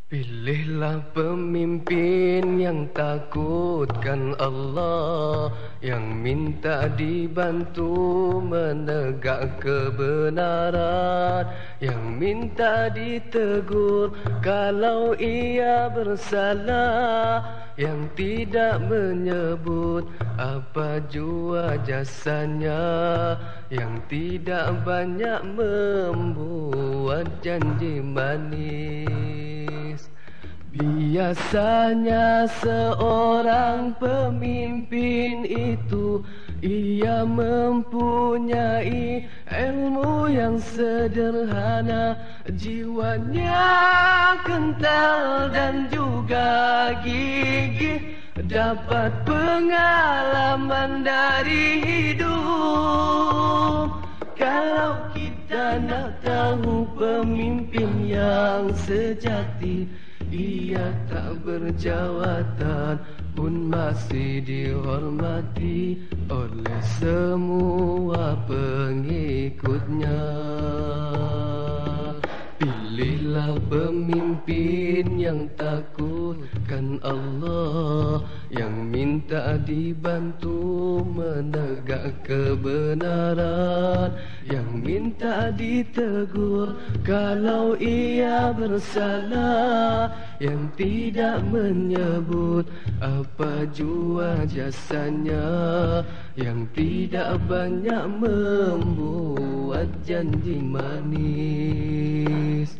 Pilihlah pemimpin yang takutkan Allah, yang minta dibantu menegak kebenaran, yang minta ditegur kalau ia bersalah, yang tidak menyebut apa jua jasanya, yang tidak banyak membuat janji manis. Biasanya seorang pemimpin itu ia mempunyai ilmu yang sederhana, jiwanya kental dan juga gigih, dapat pengalaman dari hidup. Kalau kita nak tahu pemimpin yang sejati, ia tak berjawatan pun masih dihormati oleh semua pengikutnya. Pilihlah pemimpin yang takutkan Allah, yang minta dibantu menegak kebenaran, yang minta ditegur kalau ia bersalah, yang tidak menyebut apa jua jasanya, yang tidak banyak membuat janji manis.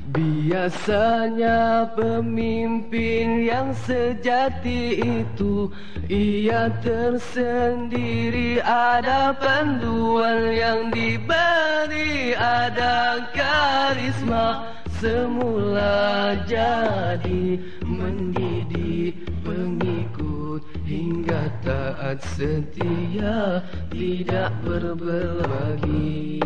Biasanya pemimpin yang sejati itu ia tersendiri, ada panduan yang diberi, ada karisma semula jadi mendidik pengikut hingga taat setia, tidak berbagi.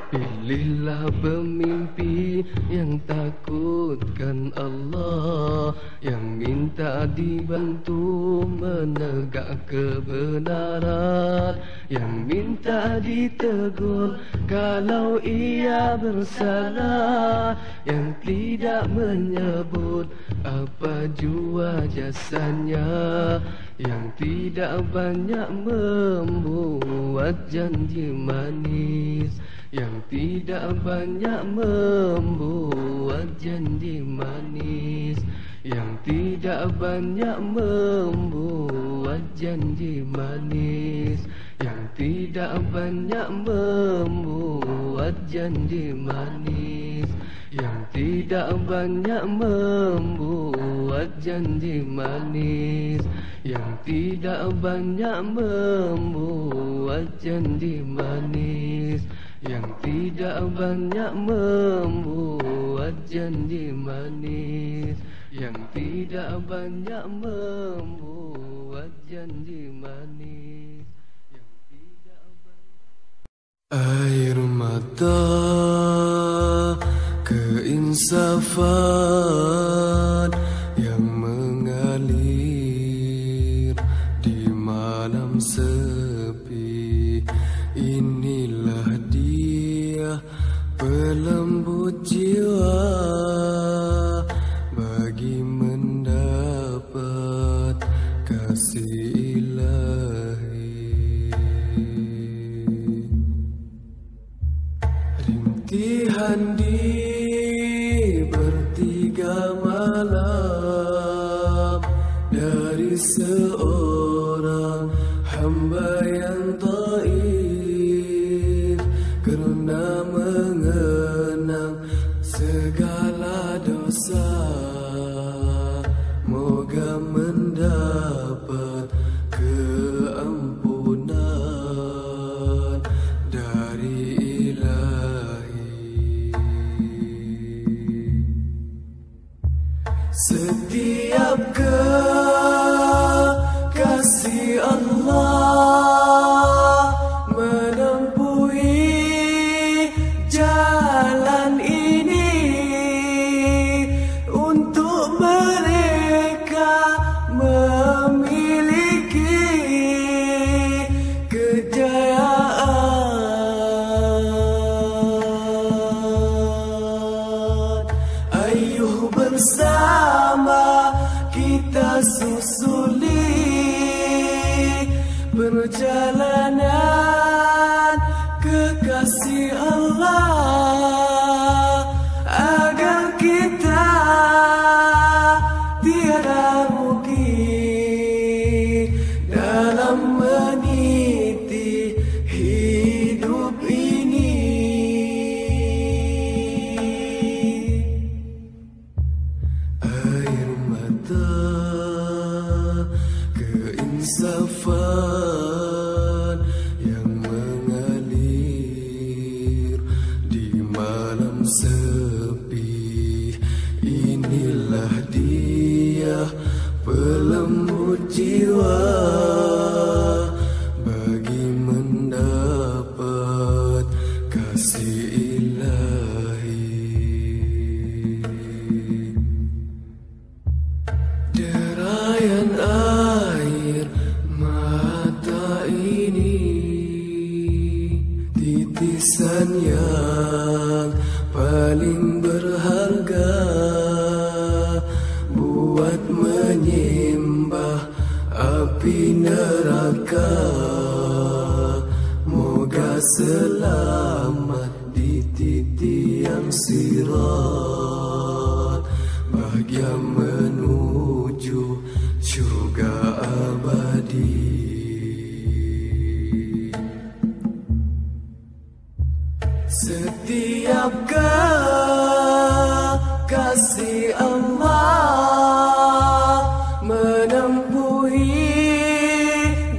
Pilihlah pemimpin yang takutkan Allah, yang minta dibantu menegak kebenaran, yang minta ditegur kalau ia bersalah, yang tidak menyebut apa jua jasanya, yang tidak banyak membuat janji manis, yang tidak banyak membuat janji manis, yang tidak banyak membuat janji manis, yang tidak banyak membuat janji manis, yang tidak banyak membuat janji manis, yang tidak banyak membuat janji manis, yang tidak banyak membuat janji manis, yang tidak banyak membuat janji manis, yang tidak banyak... Air mata keinsafan yang mengalir di malam sepi, inilah dia pelembut jiwa bagi mendapat kasih ilahi. Rintihan di bertiga malam dari seorang hamba yang taif, kerana mengenang segala dosa, moga mendapat keampunan dari Ilahi. Setiap kekasih Allah menempuhi jalan ini, untuk mereka memiliki kejayaan. jalanan kekasih Allah, agar kita tiada rugi dalam meniti hidup ini. Air mata keinsafan yang mengalir di malam sepi, inilah dia pelembut jiwa bagi mendapat kasih ilahi. Derayan air mata ini, titisan yang paling berharga buat menyembah api neraka. Moga selamat di titian sirat, bahagia menuju surga abadi. Setiap kekasih Allah menempuhi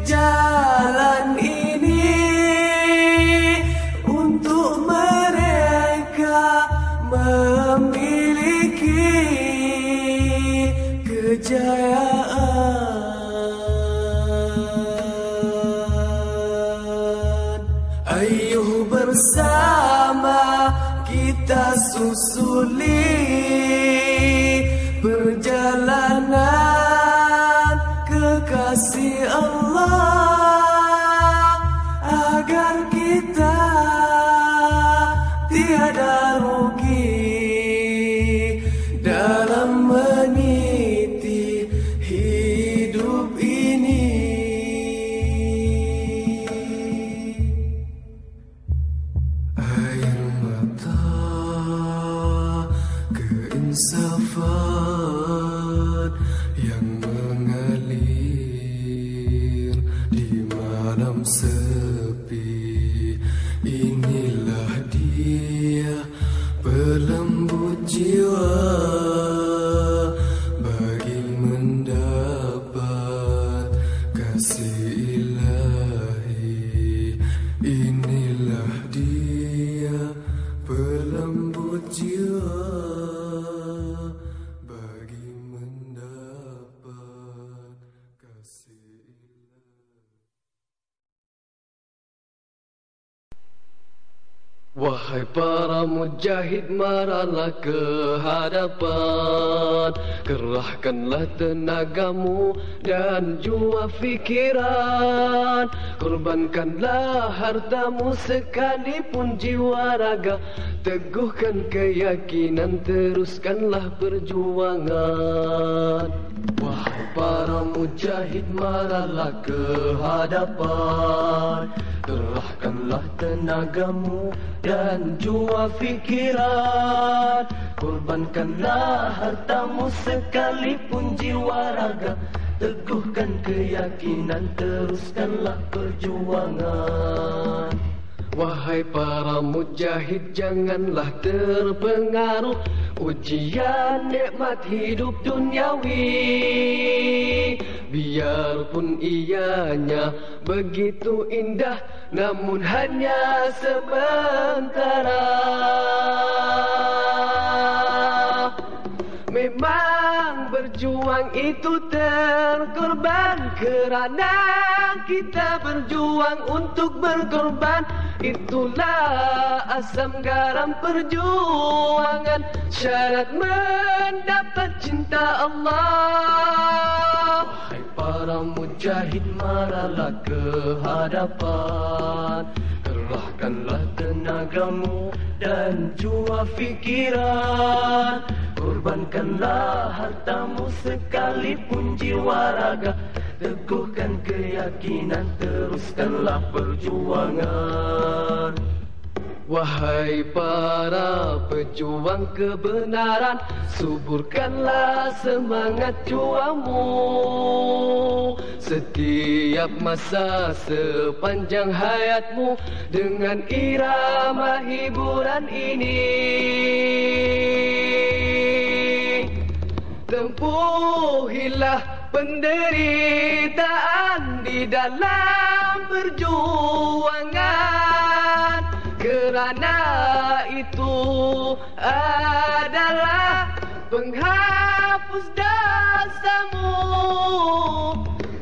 jalan ini, untuk mereka memiliki kejayaan. Ayuh bersama kita susuli perjalanan kekasih Allah, agar kita tiada rugi dalam meniti hidup ini. Air mata keinsafan yang mengalir di malam sepi, inilah dia pelembut jiwa bagi mendapat kasih ilahi. Inilah dia pelembut jiwa bagi mendapat kasih ilahi. Wahai para mujahid, maralah ke hadapan, kerahkanlah tenagamu dan jua fikiran, korbankanlah hartamu sekalipun jiwa raga, teguhkan keyakinan, teruskanlah perjuangan. Wahai para mujahid, maralah ke hadapan, kerahkanlah tenagamu dan jua fikiran, korbankanlah hartamu sekalipun jiwa raga, teguhkan keyakinan, teruskanlah perjuangan. Wahai para mujahid, janganlah terpengaruh ujian nikmat hidup duniawi, biarpun ianya begitu indah, namun hanya sementara. Memang berjuang itu terkorban, kerana kita berjuang untuk berkorban. Itulah asam garam perjuangan, syarat mendapat cinta Allah. Wahai para mujahid, maralah ke hadapan, kerahkanlah tenagamu dan jua fikiran, korbankanlah hartamu sekalipun jiwa raga, teguhkan keyakinan, teruskanlah perjuangan. Wahai para pejuang kebenaran, suburkanlah semangat juangmu. Setiap masa sepanjang hayatmu, dengan irama hiburan ini. Tempuhilah penderitaan di dalam perjuangan, kerana itu adalah penghapus dosamu.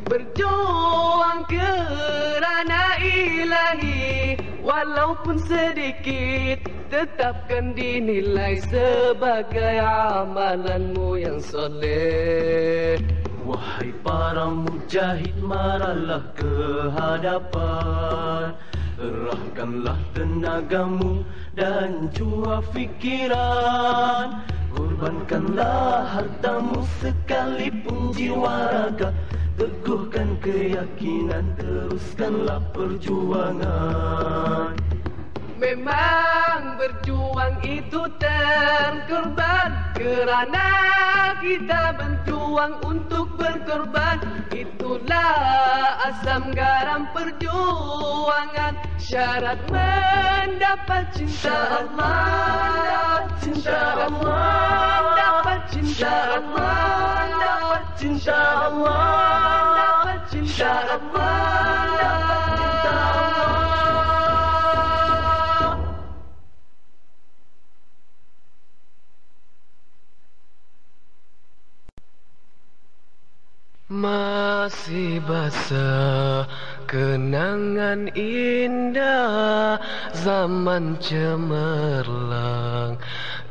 Berjuang kerana ilahi, walaupun sedikit, tetapkan dinilai sebagai amalanmu yang soleh. Wahai para mujahid, maralah ke hadapan, kerahkanlah tenagamu dan jua fikiran. Korbankanlah hartamu sekalipun jiwa raga, teguhkan keyakinan, teruskanlah perjuangan. Memang berjuang itu terkorban, kerana kita berjuang untuk berkorban. Itulah asam garam perjuangan, syarat mendapat cinta Allah. Cinta Allah, dapat cinta Allah, dapat cinta Allah, dapat cinta Allah, dapat cinta Allah. Masih basah kenangan indah zaman cemerlang,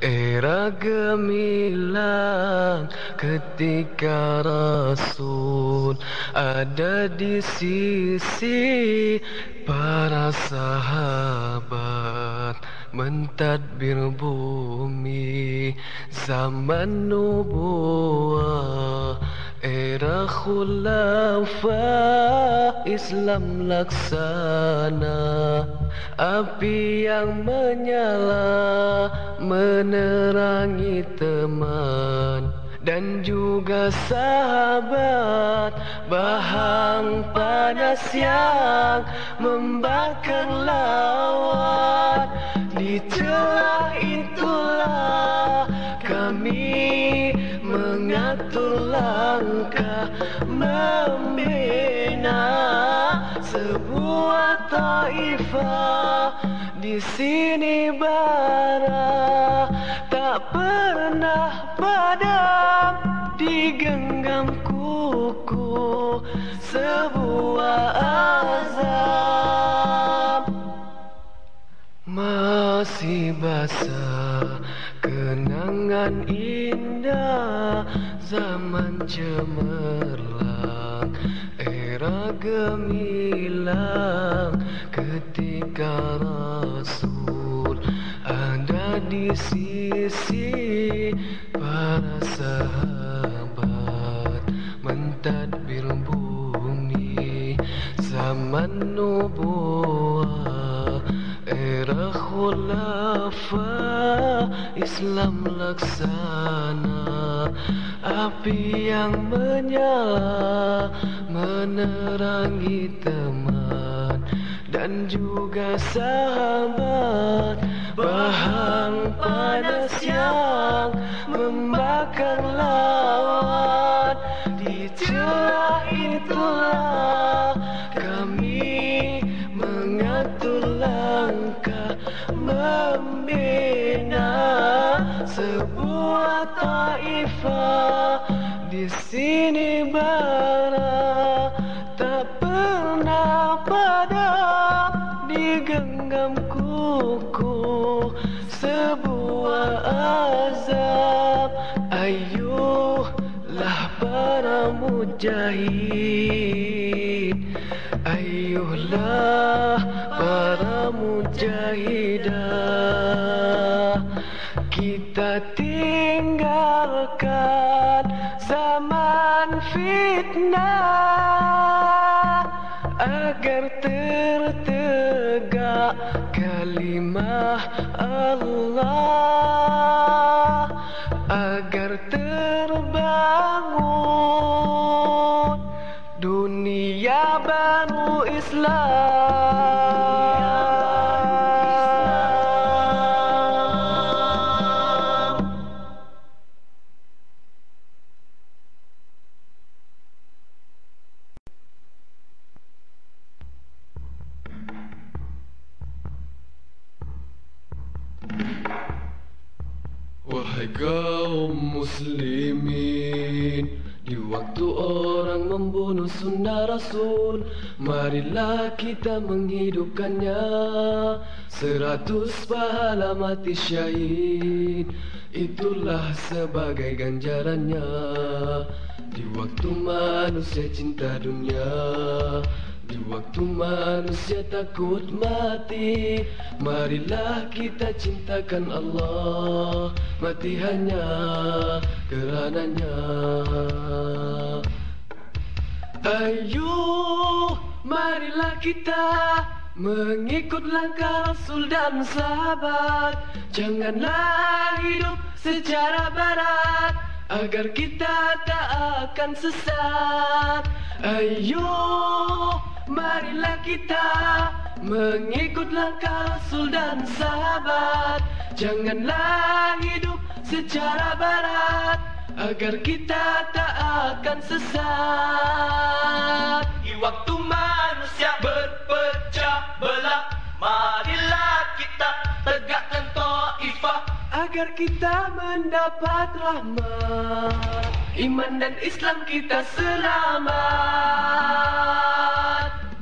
era gemilang ketika Rasul ada di sisi para sahabat, mentadbir bumi zaman nubuwah, era khulafa Islam laksana. Api yang menyala menerangi teman dan juga sahabat, bahang panas yang membakar lawan. Di celah itulah kami mengatur langkah, membina sebuah taifah. Di sini bara tak pernah padam, digenggam kuku sebuah azab. Masih basah kenangan indah zaman cemerlang, era gemilang ketika Rasul ada di sisi para sahabat, mentadbir bumi zaman nubuwah, era khulafa Islam laksana. Api yang menyala menerangi teman dan juga sahabat, bahang panas yang membakar lawan. Di celah itulah kami mengatur langkah, membina sebuah taifah. Di sini bara tak pernah padam, digenggam kuku sebuah azab. Ayuhlah para mujahid, ayuhlah para mujahidah, kita tinggalkan zaman fitnah, Wahai kaum muslimin, di waktu orang membunuh sunnah Rasul, marilah kita menghidupkannya. 100 pahala mati syahid, itulah sebagai ganjarannya. Di waktu manusia cinta dunia, di waktu manusia takut mati, marilah kita cintakan Allah, mati hanya kerananya. Ayo, marilah kita mengikut langkah Rasul dan sahabat. Janganlah hidup secara barat, agar kita tak akan sesat. Ayo, marilah kita mengikut langkah Rasul dan sahabat. Janganlah hidup secara barat, agar kita tak akan sesat. Di waktu manusia berpecah belah, marilah kita tegakkan Taifah, agar kita mendapat rahmat, iman dan Islam kita selamat.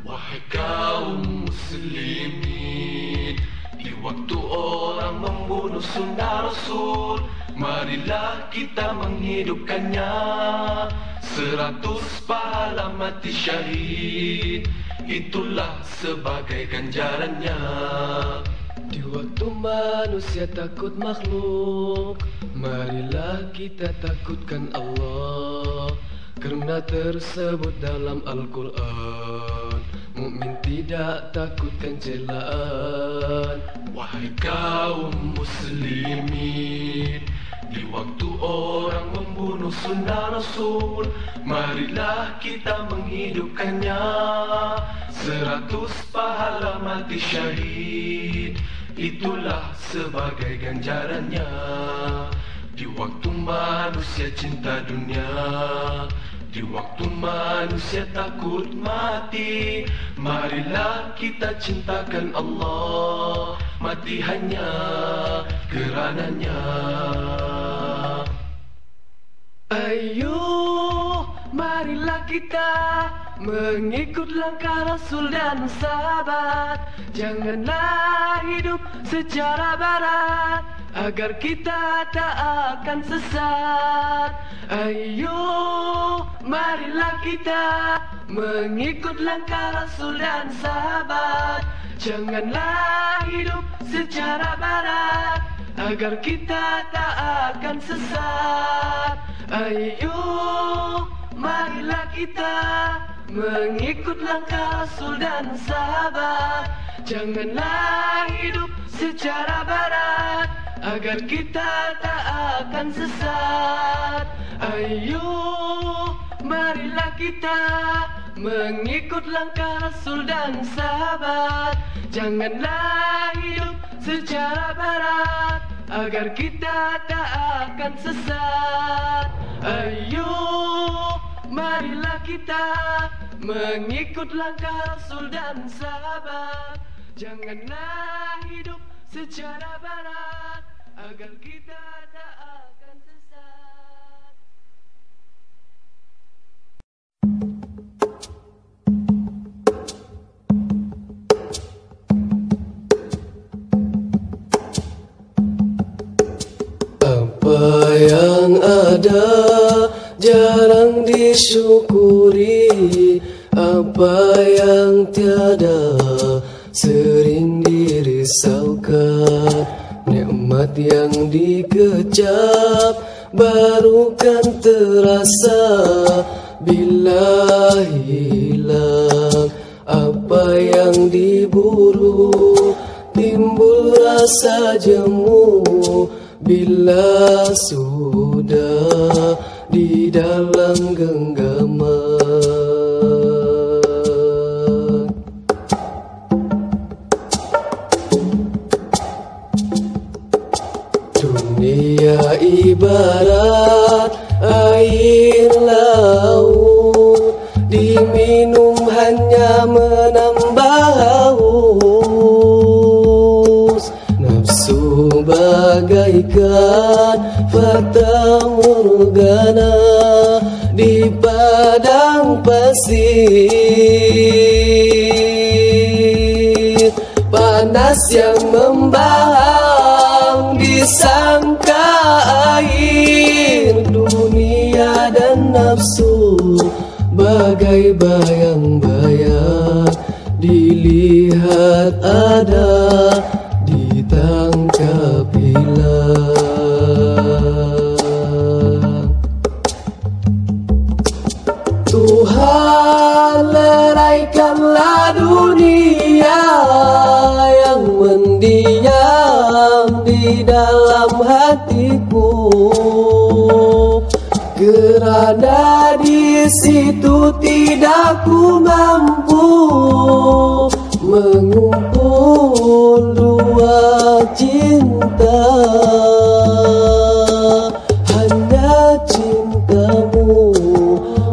Wahai kaum muslimin, di waktu orang membunuh sunnah Rasul, marilah kita menghidupkannya. 100 pahala mati syahid, itulah sebagai ganjarannya. Di waktu manusia takut makhluk, marilah kita takutkan Allah, karena tersebut dalam Al-Quran, mukmin tidak takutkan celaan. Wahai kaum muslimin, di waktu orang membunuh sunnah Rasul, marilah kita menghidupkannya. 100 pahala mati syahid, itulah sebagai ganjarannya. Di waktu manusia cinta dunia, di waktu manusia takut mati, marilah kita cintakan Allah, mati hanya kerananya. Ayo, marilah kita mengikut langkah Rasul dan sahabat. Janganlah hidup secara barat, agar kita tak akan sesat. Ayo, marilah kita mengikut langkah Rasul dan sahabat. Janganlah hidup secara barat, agar kita tak akan sesat. Ayo, marilah kita mengikut langkah Rasul dan sahabat. Janganlah hidup secara barat, agar kita tak akan sesat. Ayo, marilah kita mengikut langkah Rasul dan sahabat. Janganlah hidup secara barat, agar kita tak akan sesat. Ayo, marilah kita mengikut langkah Rasul dan sahabat. Janganlah hidup secara barat, agar kita tak akan sesat. Apa yang ada jarang disyukuri, apa yang tiada sering dirisaukan. Nikmat yang dikecap baru kan terasa bila hilang. Apa yang diburu timbul rasa jemu bila sudah di dalam genggaman. Dunia ibarat air laut, diminum hanya menambah haus. Nafsu bagai bagaikan fata morgana di padang pasir. Panas yang membahang disangka air, dunia dan nafsu bagai bayang-bayang dilihat ada, ditangkap hilang. Tuhan leraikanlah dunia yang mendiam di dalam hatiku, kerana di situ tidak ku mampu mengumpul dua cinta. Hanya cintamu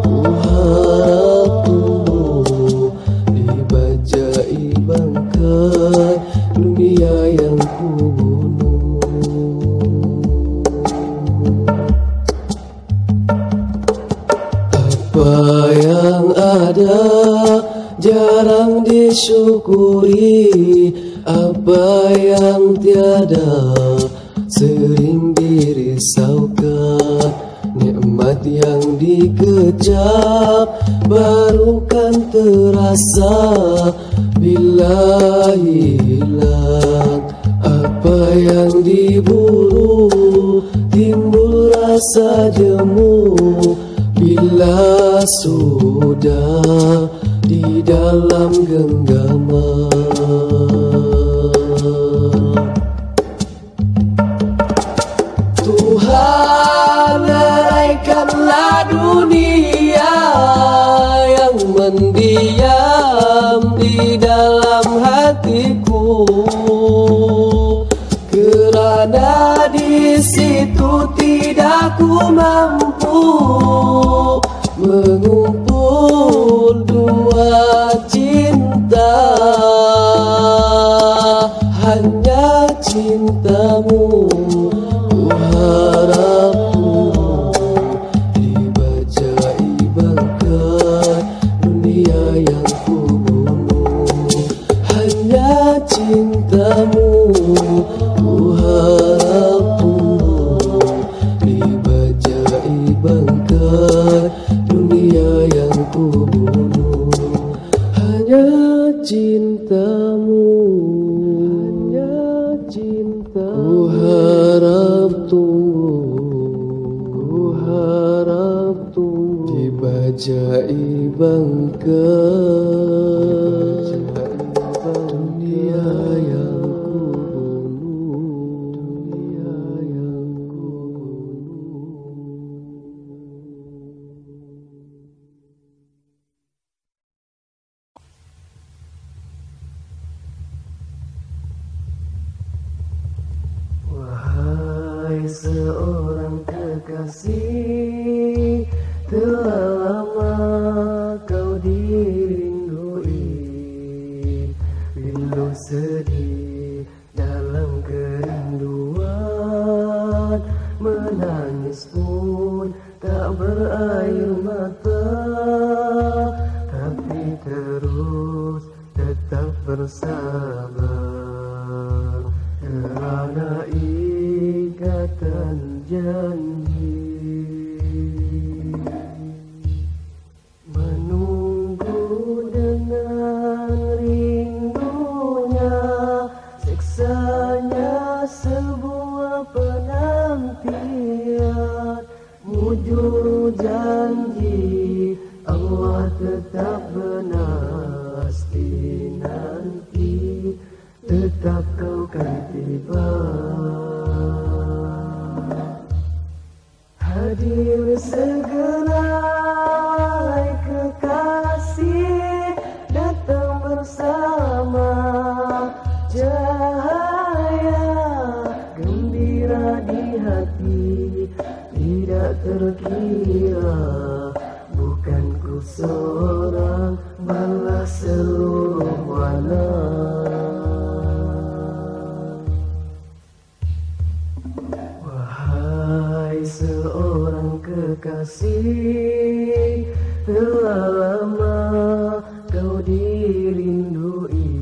ku harap tumbuh di bajai bangkai dunia yang ku bunuh. Apa yang ada jarang disyukuri, apa yang tiada sering dirisaukan. Nikmat yang dikejap baru kan terasa bila hilang. Apa yang diburu timbul rasa jemu bila sudah di dalam genggaman. Tuhan leraikanlah dunia yang mendiam di dalam hatiku, kerana di situ tidak ku mampu mengumpul dua cinta. Hanya cintamu ku harap tumbuh di bajai bangkai dunia yang ku bunuh. Hanya cintamu ku harap tumbuh di bajai bangkai dunia yang ku bunuh. Hanya cintamu, hanya cinta ku harap tumbuh, ku harap tumbuh di bajai bangkai dunia yang ku bunuh, dunia yang ku bunuh. Wahai seorang kekasih, telah lama kau dirindui, rindu sedih dalam kerinduan, menangis pun tak berair mata, tapi terus tetap bersabar kerana ikatan janji. Menunggu dengan rindunya, siksanya sebuah penantian. Mujur janji Allah tetap benar, pasti nanti tetap kau kan tiba. Hadir segera wahai kekasih, datang bersama cahaya gembira di hati, tidak terkira bukan ku seorang balas seluruh warna. kekasih, telah lama kau dirindui.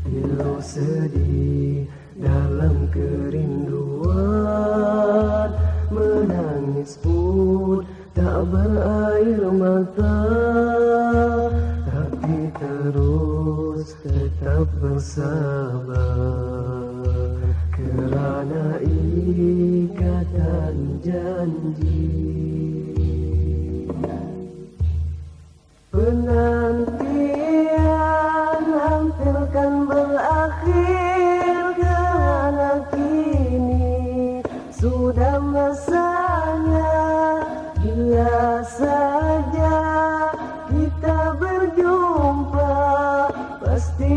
Pilu sedih dalam kerinduan, menangis pun tak berair mata, tapi terus tetap bersabar kerana ikatan janji. Penantian hampir kan berakhir, kerana kini sudah masanya. Bila saja kita berjumpa, pasti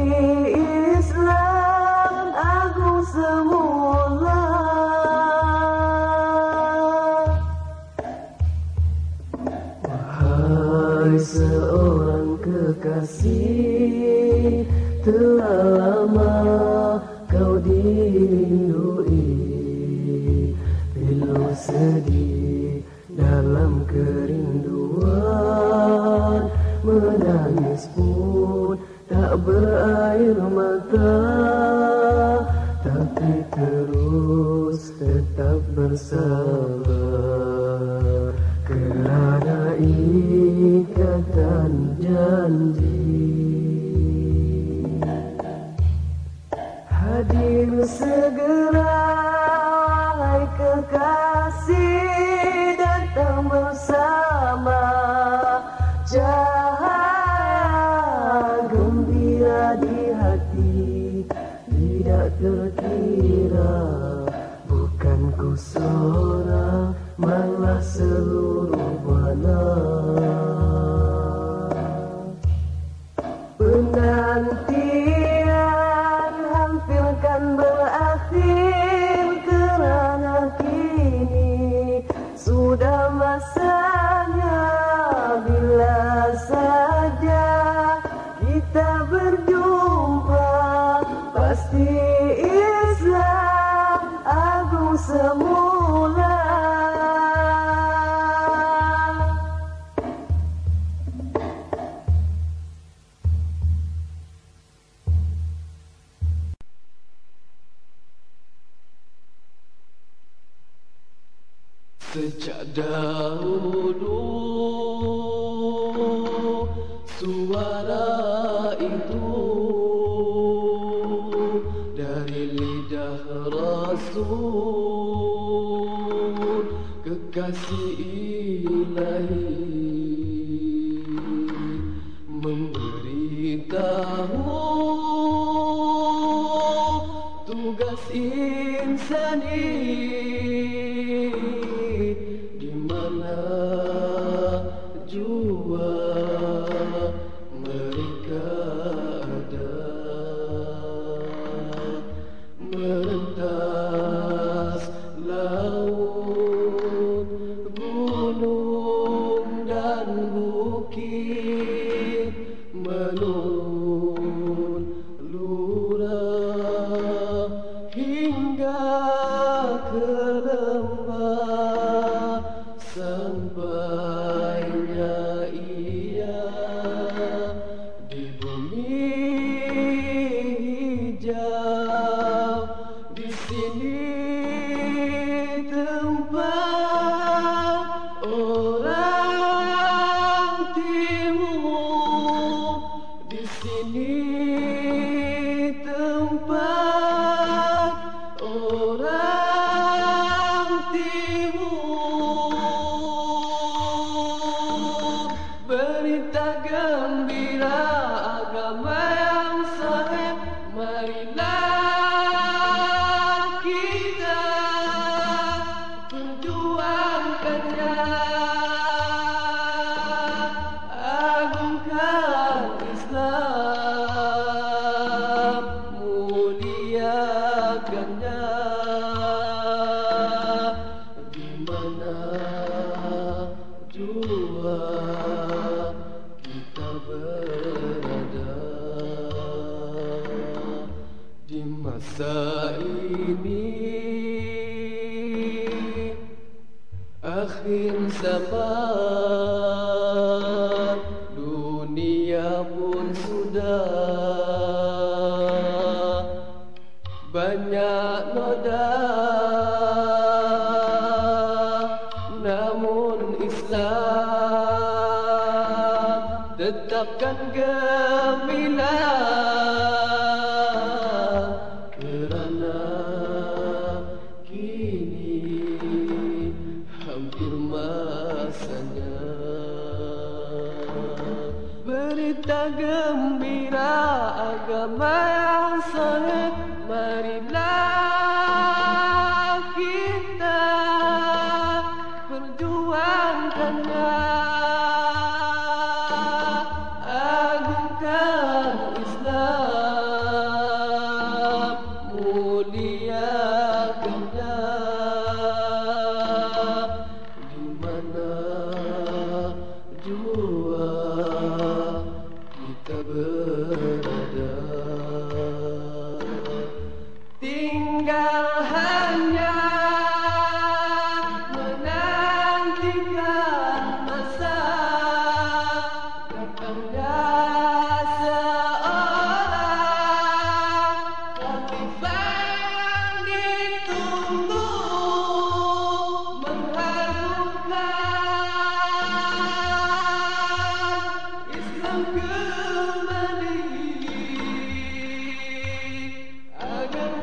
Islam agung semula. Wahai seorang kekasih, telah lama kau dirindui. Pilu sedih dalam kerinduan, menangis pun tak berair mata, tapi terus tetap bersabar kerana ikatan janji. Hadir segera wahai kekasih, datang bersama cahaya gembira di hati. Tidak terkira bukan ku seorang, malah seluruh mana. Penantian hampir kan berakhir, kerana kini sudah masanya. Bila saja kita berjumpa, pasti Islam agung semula. Sejak dahulu suara itu dari lidah Rasul, kekasih ilahi, memberitahu tugas insani, di mana jua mereka ada, merentas laut, gunung dan bukit, menurun lurah hingga ke lembah, sampainya ia di bumi hijau. Di sini tempat orang timur, di sini tempat orang Makin sabar, dunia pun sudah banyak noda, namun Islam tetapkan gemilang, kerana kini hampir masanya berita gembira agama yang soleh. Marilah kita perjuangkannya, agungkan Islam, muliakannya, di mana jua kita berada. Tinggal hanya menantikan masa datangnya seorang khalifah yang ditunggu, mengharumkan Islam kembali, agar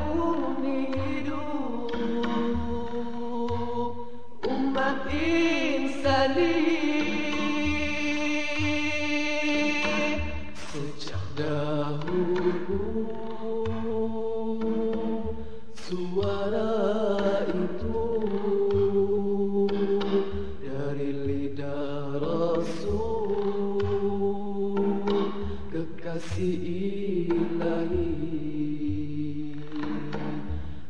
umat insani. Sejak dahulu suara itu dari lidah Rasul, kekasih ilahi,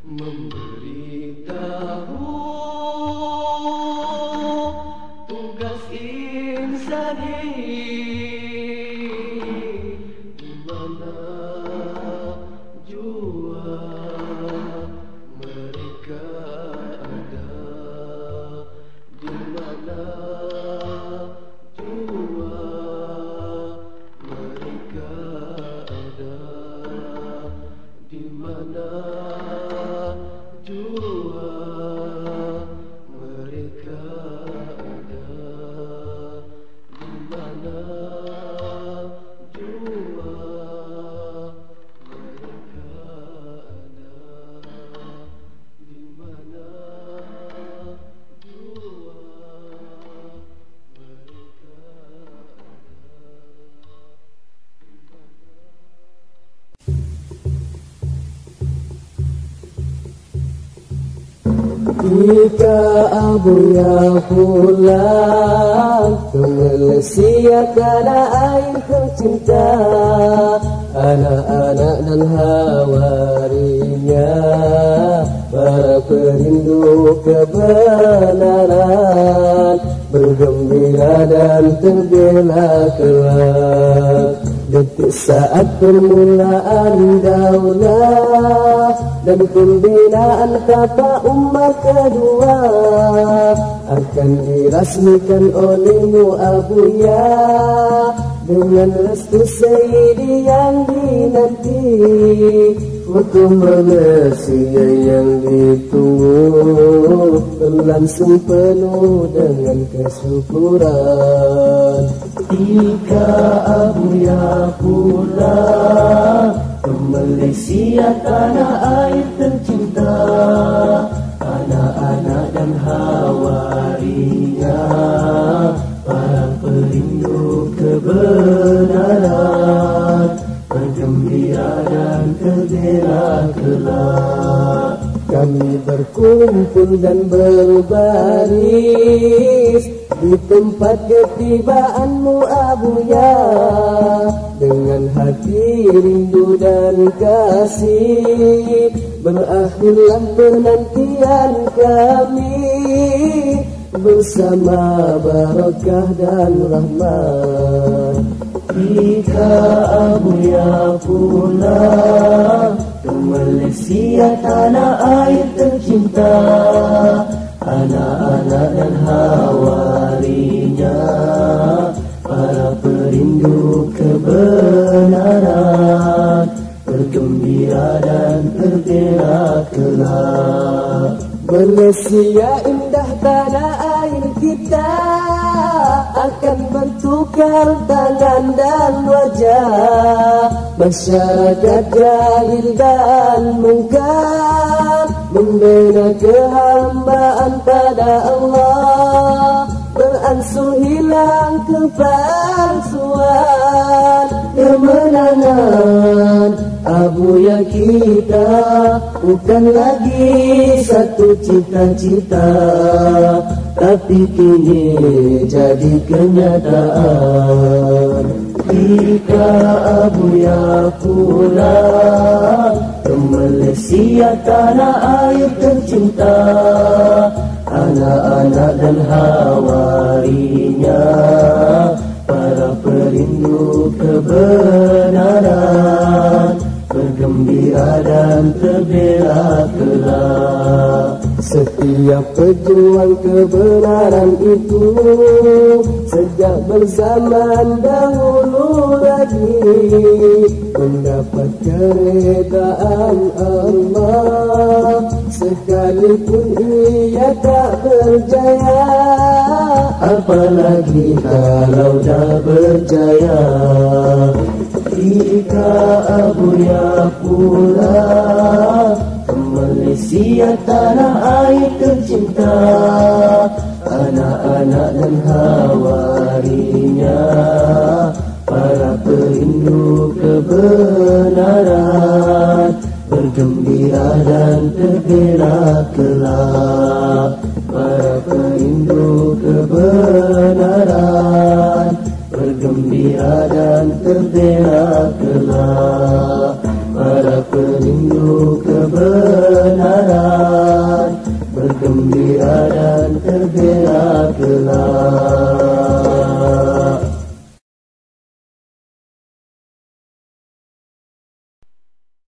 memberitahu tugas insani, di mana jua mereka ada, di mana jua mereka ada, di mana jua mereka ada, di mana jua mereka ada, di mana jua mereka Jika abunya pulang ke Malaysia karena air tercinta, anak-anak dan hawarinya, para perindu kebenaran, bergembira dan terbela kelak. Detik saat permulaan daulah dan pembinaan kata umat kedua akan dirasmikan olehmu Abuya, dengan restu Sayyidi yang dinanti, foto Malaysia yang ditunggu berlangsung penuh dengan kesyukuran. Jika Abuya pulang ke Malaysia tanah air tercinta, anak-anak dan hawarinya, para perindu kebenaran, bergembira dan tergera kelak. Kami berkumpul dan berbaris di tempat ketibaanmu Abuya, dengan hati rindu dan kasih, berakhirlah penantian kami bersama barakah dan rahmat. Jika Abuya pulang ke Malaysia tanah air tercinta, anak-anak dan hawarinya, Manusia indah tanah air kita akan bertukar tangan dan wajah. Masyarakat jahil dan mungkar membina kehambaan pada Allah, beransur hilang kepalsuan. Kemenangan abuya kita bukan lagi satu cita-cita, tapi kini jadi kenyataan. Jika abuya pulang ke Malaysia tanah air tercinta, anak-anak dan hawarinya, para perindu kebenaran, bergembira dan terbela kelak. Setiap pejuang kebenaran itu sejak berzaman dahulu lagi mendapat keredaan Allah, sekalipun ia tak berjaya, apalagi kalau dah berjaya. Jika abuya pulang ke Malaysia tanah air tercinta, anak-anak dan hawarinya, para perindu kebenaran, bergembira dan terbela kelak. Para perindu kebenaran, bergembira dan terbela kelak. Para perindu kebenaran, bergembira dan terbela kelak.